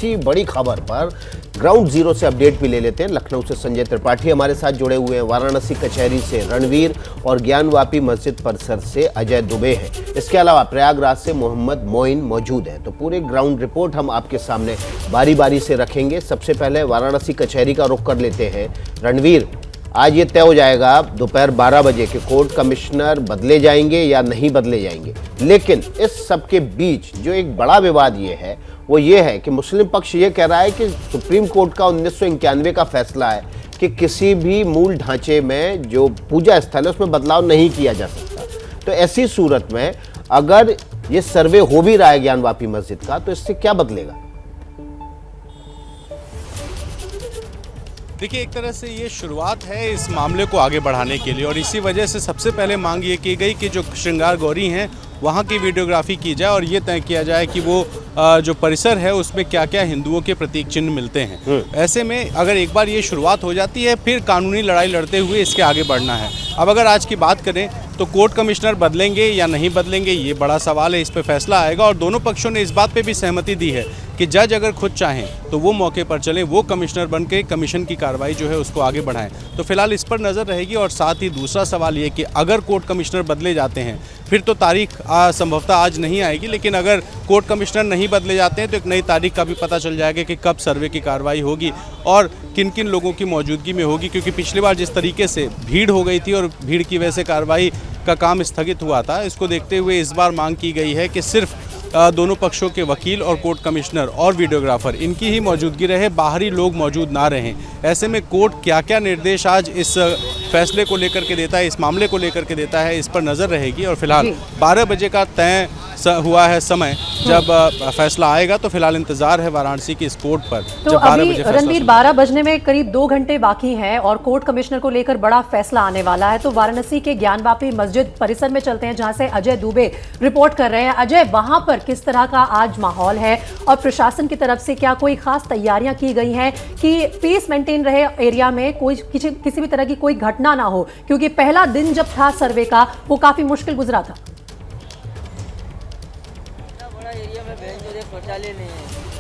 इसी बड़ी खबर पर ग्राउंड जीरो से अपडेट भी ले लेते हैं। लखनऊ से संजय त्रिपाठी हमारे साथ जुड़े हुए हैं, वाराणसी कचहरी से रणवीर और ज्ञानवापी मस्जिद परिसर से अजय दुबे हैं। इसके अलावा प्रयागराज से मोहम्मद मोइन मौजूद हैं। तो पूरे ग्राउंड रिपोर्ट हम आपके सामने बारी बारी से रखेंगे। सबसे पहले वाराणसी कचहरी का रुख कर लेते हैं। रणवीर, आज ये तय हो जाएगा दोपहर 12 बजे के कोर्ट कमिश्नर बदले जाएंगे या नहीं बदले जाएंगे, लेकिन इस सब के बीच जो एक बड़ा विवाद ये है वो ये है कि मुस्लिम पक्ष ये कह रहा है कि सुप्रीम कोर्ट का 1991 का फैसला है कि किसी भी मूल ढांचे में जो पूजा स्थल है उसमें बदलाव नहीं किया जा सकता। तो ऐसी सूरत में अगर ये सर्वे हो भी रहा है ज्ञानवापी मस्जिद का, तो इससे क्या बदलेगा? देखिए, एक तरह से ये शुरुआत है इस मामले को आगे बढ़ाने के लिए, और इसी वजह से सबसे पहले मांग ये की गई कि जो श्रृंगार गौरी हैं वहाँ की वीडियोग्राफी की जाए और ये तय किया जाए कि वो जो परिसर है उसमें क्या क्या हिंदुओं के प्रतीक चिन्ह मिलते हैं। ऐसे में अगर एक बार ये शुरुआत हो जाती है, फिर कानूनी लड़ाई लड़ते हुए इसके आगे बढ़ना है। अब अगर आज की बात करें तो कोर्ट कमिश्नर बदलेंगे या नहीं बदलेंगे, ये बड़ा सवाल है। इस पे फैसला आएगा और दोनों पक्षों ने इस बात पे भी सहमति दी है कि जज अगर खुद चाहें तो वो मौके पर चलें, वो कमिश्नर बन के कमीशन की कार्रवाई जो है उसको आगे बढ़ाएं। तो फिलहाल इस पर नज़र रहेगी। और साथ ही दूसरा सवाल ये कि अगर कोर्ट कमिश्नर बदले जाते हैं, फिर तो तारीख संभवतः आज नहीं आएगी, लेकिन अगर कोर्ट कमिश्नर नहीं बदले जाते हैं तो एक नई तारीख का भी पता चल जाएगा कि कब सर्वे की कार्रवाई होगी और किन किन लोगों की मौजूदगी में होगी। क्योंकि पिछली बार जिस तरीके से भीड़ हो गई थी और भीड़ की वजह से कार्रवाई का काम स्थगित हुआ था, इसको देखते हुए इस बार मांग की गई है कि सिर्फ दोनों पक्षों के वकील और कोर्ट कमिश्नर और वीडियोग्राफर इनकी ही मौजूदगी रहे, बाहरी लोग मौजूद ना रहें। ऐसे में कोर्ट क्या क्या निर्देश आज इस फैसले को लेकर के देता है, इस मामले को लेकर के देता है, इस पर नज़र रहेगी। और फिलहाल 12 बजे का तय हुआ है समय, जब फैसला आएगा तो फिलहाल इंतजार है वाराणसी की इस कोर्ट पर। तो अभी रणवीर 12 बजने में करीब 2 घंटे बाकी हैं और कोर्ट कमिश्नर को लेकर बड़ा फैसला आने वाला है। तो वाराणसी के ज्ञानवापी मस्जिद परिसर में चलते हैं, जहां से अजय दुबे रिपोर्ट कर रहे हैं। अजय, वहां पर किस तरह का आज माहौल है और प्रशासन की तरफ से क्या कोई खास तैयारियां की गई हैं कि पीस मेंटेन रहे एरिया में, कोई किसी भी तरह की कोई घटना ना हो? क्योंकि पहला दिन जब था सर्वे का वो काफी मुश्किल गुजरा था।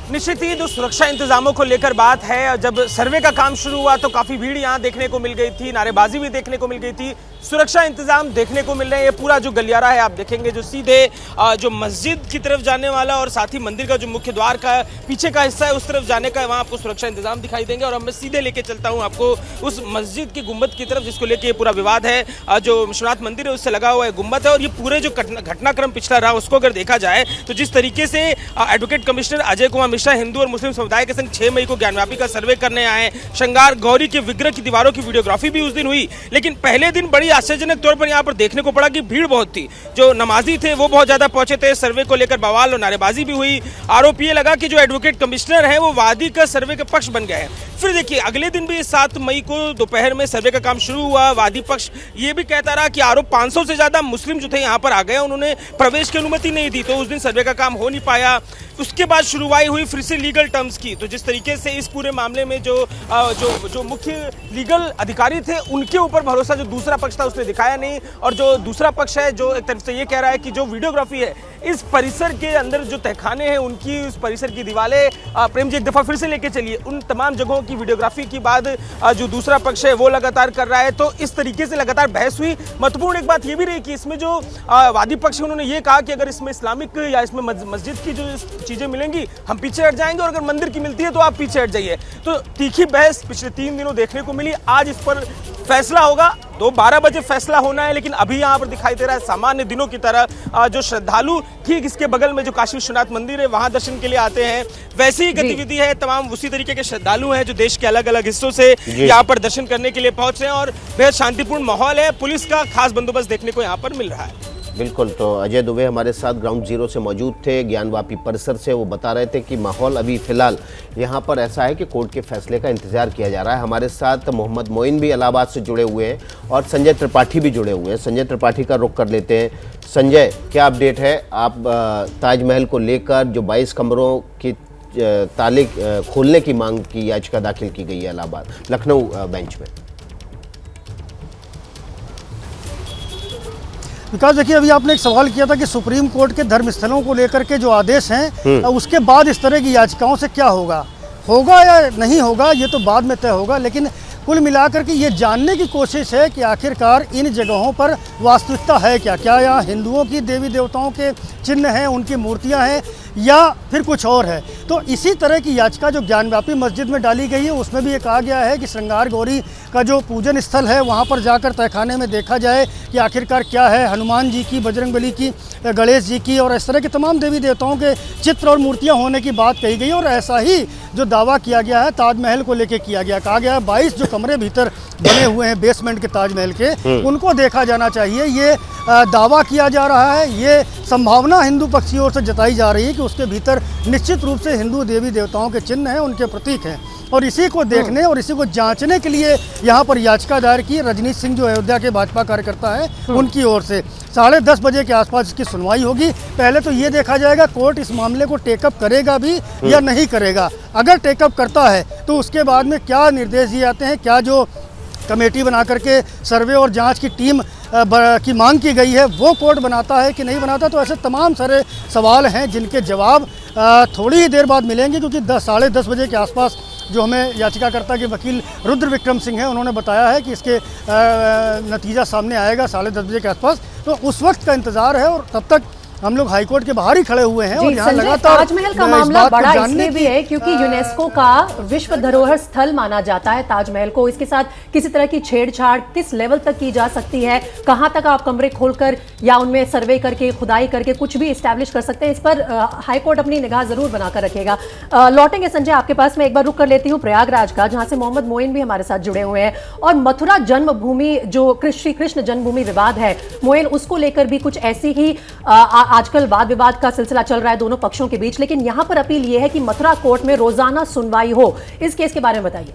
निश्चित ही जो सुरक्षा इंतजामों को लेकर बात है, जब सर्वे का काम शुरू हुआ तो काफी भीड़ यहाँ देखने को मिल गई थी, नारेबाजी भी देखने को मिल गई थी, सुरक्षा इंतजाम देखने को मिल रहे हैं। ये पूरा जो गलियारा है आप देखेंगे जो सीधे जो मस्जिद की तरफ जाने वाला और साथ ही मंदिर का जो मुख्य द्वार का पीछे का हिस्सा है उस तरफ जाने का, वहाँ आपको सुरक्षा इंतजाम दिखाई देंगे। और अब मैं सीधे लेके चलता हूँ आपको उस मस्जिद की गुम्बद की तरफ, जिसको लेके ये पूरा विवाद है। जो विश्वनाथ मंदिर है उससे लगा हुआ है गुम्बद है, और ये पूरे जो घटनाक्रम पिछला रहा उसको अगर देखा जाए तो जिस तरीके से एडवोकेट कमिश्नर अजय कुमार मिश्रा हिंदू और मुस्लिम समुदाय के संग 6 मई को ज्ञानवापी का सर्वे करने आए, श्रृंगार गौरी के विग्रह की दीवारों की वीडियोग्राफी भी उस दिन हुई, लेकिन पहले दिन बड़ी आश्चर्यजनक तौर पर यहाँ पर देखने को पड़ा कि भीड़ बहुत थी। जो नमाजी थे वो बहुत ज्यादा पहुंचे थे, सर्वे को लेकर बवाल और नारेबाजी भी हुई। आरोप ये लगा कि जो एडवोकेट कमिश्नर है वो वादी का सर्वे का पक्ष बन गए हैं। फिर देखिए अगले दिन भी 7 मई को दोपहर में सर्वे का काम शुरू हुआ। वादी पक्ष ये भी कहता रहा कि आरोप 500 से ज्यादा मुस्लिम जो थे यहाँ पर आ गए, उन्होंने प्रवेश की अनुमति नहीं दी, तो उस दिन सर्वे का काम हो नहीं पाया। उसके बाद शुरुआत हुई फिर से लीगल टर्म्स की। तो जिस तरीके से इस पूरे मामले में जो मुख्य लीगल अधिकारी थे उनके ऊपर भरोसा जो दूसरा पक्ष था उसने दिखाया नहीं, और जो दूसरा पक्ष है जो एक तरफ से ये कह रहा है कि जो वीडियोग्राफी है इस परिसर के अंदर जो तहखाने हैं उनकी, उस परिसर की दीवारें, प्रेम जी एक दफा फिर से लेके चलिए, उन तमाम जगहों की वीडियोग्राफी की बात जो दूसरा पक्ष है वो लगातार कर रहा है। तो इस तरीके से लगातार बहस हुई। महत्वपूर्ण एक बात ये भी रही कि इसमें जो वादी पक्ष है उन्होंने ये कहा कि अगर इसमें इस्लामिक या इसमें मस्जिद की जो चीजें मिलेंगी हम पीछे हट जाएंगे, और अगर मंदिर की मिलती है तो आप पीछे हट जाइए। तो तीखी बहस पिछले 3 दिनों देखने को मिली। आज इस पर फैसला होगा, 12 बजे फैसला होना है, लेकिन अभी यहाँ पर दिखाई दे रहा है सामान्य दिनों की तरह जो श्रद्धालु ठीक इसके बगल में जो काशी विश्वनाथ मंदिर है वहां दर्शन के लिए आते हैं, वैसी ही गतिविधि है। तमाम उसी तरीके के श्रद्धालु हैं जो देश के अलग अलग हिस्सों से यहाँ पर दर्शन करने के लिए पहुंच रहे हैं, और बेहद शांतिपूर्ण माहौल है। पुलिस का खास बंदोबस्त देखने को यहाँ पर मिल रहा है। बिल्कुल, तो अजय दुबे हमारे साथ ग्राउंड जीरो से मौजूद थे, ज्ञानवापी परिसर से। वो बता रहे थे कि माहौल अभी फिलहाल यहाँ पर ऐसा है कि कोर्ट के फैसले का इंतजार किया जा रहा है। हमारे साथ मोहम्मद मोइन भी इलाहाबाद से जुड़े हुए हैं और संजय त्रिपाठी भी जुड़े हुए हैं। संजय त्रिपाठी का रुख कर लेते हैं। संजय, क्या अपडेट है? आप ताजमहल को लेकर जो 22 कमरों की ताले खोलने की मांग की याचिका दाखिल की गई है इलाहाबाद लखनऊ बेंच में। विकास देखिए, अभी आपने एक सवाल किया था कि सुप्रीम कोर्ट के धर्मस्थलों को लेकर के जो आदेश हैं उसके बाद इस तरह की याचिकाओं से क्या होगा या नहीं होगा, ये तो बाद में तय होगा। लेकिन कुल मिलाकर के ये जानने की कोशिश है कि आखिरकार इन जगहों पर वास्तविकता है क्या यहाँ हिंदुओं की देवी देवताओं के चिन्ह हैं, उनकी मूर्तियां हैं, या फिर कुछ और है। तो इसी तरह की याचिका जो ज्ञानव्यापी मस्जिद में डाली गई है उसमें भी ये कहा गया है कि श्रृंगार गौरी का जो पूजन स्थल है वहाँ पर जाकर तहखाने में देखा जाए कि आखिरकार क्या है, हनुमान जी की, बजरंगबली की, गणेश जी की और इस तरह के तमाम देवी देवताओं के चित्र और मूर्तियाँ होने की बात कही गई। और ऐसा ही जो दावा किया गया है ताजमहल को लेकर किया गया, कहा गया है 22 जो कमरे भीतर बने हुए हैं बेसमेंट के ताजमहल के, उनको देखा जाना चाहिए। ये दावा किया जा रहा है, ये संभावना हिंदू पक्ष की ओर से जताई जा रही है कि उसके भीतर निश्चित रूप से हिंदू देवी देवताओं के चिन्ह हैं, उनके प्रतीक हैं। और इसी को देखने और इसी को जांचने के लिए यहाँ पर याचिका दायर की रजनीश सिंह जो अयोध्या के भाजपा कार्यकर्ता हैं उनकी ओर से। 10:30 बजे के आसपास इसकी सुनवाई होगी। पहले तो ये देखा जाएगा कोर्ट इस मामले को टेकअप करेगा भी या नहीं करेगा। अगर टेकअप करता है तो उसके बाद में क्या निर्देश दिए जाते हैं, क्या जो कमेटी बना करके सर्वे और जांच की टीम की मांग की गई है वो कोर्ट बनाता है कि नहीं बनाता। तो ऐसे तमाम सारे सवाल हैं जिनके जवाब थोड़ी ही देर बाद मिलेंगे, क्योंकि 10:30 बजे के आसपास जो हमें याचिकाकर्ता के वकील रुद्र विक्रम सिंह हैं उन्होंने बताया है कि इसके नतीजा सामने आएगा 10:30 बजे के आसपास। तो उस वक्त का इंतज़ार है और तब तक हम लोग हाईकोर्ट के बाहर ही खड़े हुए हैं। और यहाँ लगातार ताजमहल का मामला बड़ा इसलिए भी है क्योंकि यूनेस्को का विश्व धरोहर स्थल माना जाता है ताजमहल को। इसके साथ किसी तरह की छेड़छाड़ किस लेवल तक की जा सकती है, कहां तक आप कमरे खोलकर या उनमें सर्वे करके खुदाई करके कुछ भी इस्टेब्लिश कर सकते हैं, इस पर हाईकोर्ट अपनी निगाह जरूर बनाकर रखेगा। लौटेंगे संजय आपके पास, मैं एक बार रुक कर लेती हूँ प्रयागराज का, जहां से मोहम्मद मोइन भी हमारे साथ जुड़े हुए हैं। और मथुरा जन्मभूमि जो श्री कृष्ण जन्मभूमि विवाद है मोइन, उसको लेकर भी कुछ ऐसी ही आजकल वाद विवाद का सिलसिला चल रहा है दोनों पक्षों के बीच। लेकिन यहां पर अपील यह है कि मथुरा कोर्ट में रोजाना सुनवाई हो। इस केस के बारे में बताइए।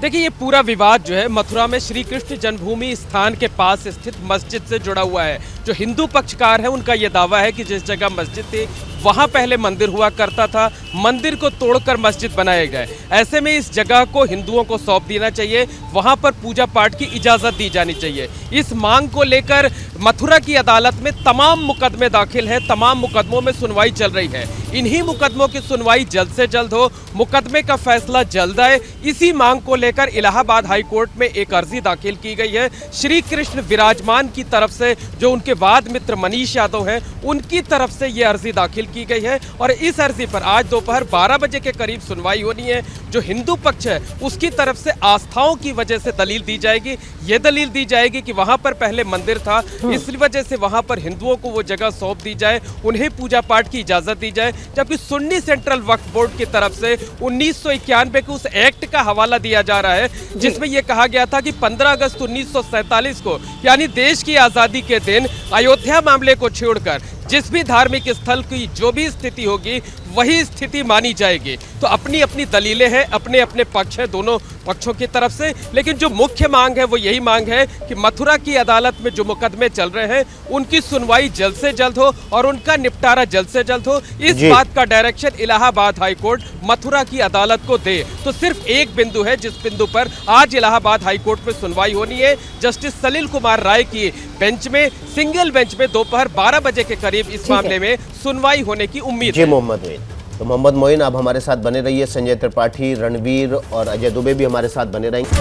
देखिए, ये पूरा विवाद जो है मथुरा में श्री कृष्ण जन्मभूमि स्थान के पास स्थित मस्जिद से जुड़ा हुआ है। जो हिंदू पक्षकार है उनका यह दावा है कि जिस जगह मस्जिद थी वहां पहले मंदिर हुआ करता था, मंदिर को तोड़कर मस्जिद बनाए गए। ऐसे में इस जगह को हिंदुओं को सौंप देना चाहिए, वहां पर पूजा पाठ की इजाजत दी जानी चाहिए। इस मांग को लेकर मथुरा की अदालत में तमाम मुकदमे दाखिल हैं, तमाम मुकदमों में सुनवाई चल रही है। इन्हीं मुकदमों की सुनवाई जल्द से जल्द हो, मुकदमे का फैसला जल्द आए, इसी मांग को लेकर इलाहाबाद हाई कोर्ट में एक अर्जी दाखिल की गई है। श्री कृष्ण विराजमान की तरफ से, जो उनके वाद मित्र मनीष यादव हैं, उनकी तरफ से ये अर्जी दाखिल की गई है। और इस अर्जी पर आज दोपहर 12 बजे के करीब सुनवाई होनी है। जो हिंदू पक्ष है उसकी तरफ से आस्थाओं की वजह से दलील दी जाएगी। ये दलील दी जाएगी कि वहां पर पहले मंदिर था, इस वजह से वहां पर हिंदुओं को वो जगह सौंप दी जाए, उन्हें पूजा पाठ की इजाजत दी जाए। जबकि सुन्नी सेंट्रल वक्फ बोर्ड की तरफ से 1991 के उस एक्ट का हवाला दिया जा रहा है जिसमें यह कहा गया था कि 15 अगस्त 1947 को यानी देश की आजादी के दिन अयोध्या मामले को छोड़कर जिस भी धार्मिक स्थल की जो भी स्थिति होगी वही स्थिति मानी जाएगी। तो अपनी अपनी दलीलें हैं, अपने अपने पक्ष हैं दोनों पक्षों की तरफ से। लेकिन जो मुख्य मांग है वो यही मांग है कि मथुरा की अदालत में जो मुकदमे चल रहे हैं उनकी सुनवाई जल्द से जल्द हो और उनका निपटारा जल्द से जल्द हो। इस बात का direction Allahabad high court Mathura की अदालत को दे। तो सिर्फ एक बिंदु है जिस बिंदु पर आज इलाहाबाद हाई कोर्ट में सुनवाई होनी है। जस्टिस सलील कुमार राय की बेंच में, सिंगल बेंच में दोपहर 12 बजे के करीब इस मामले में सुनवाई होने की उम्मीद है। मोहम्मद मोइन, तो मोहम्मद मोइन आप हमारे साथ बने रहिए। संजय त्रिपाठी, रणवीर और अजय दुबे भी हमारे साथ बने रहेंगे।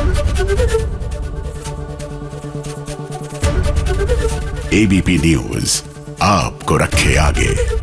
एबीपी न्यूज आपको रखे आगे।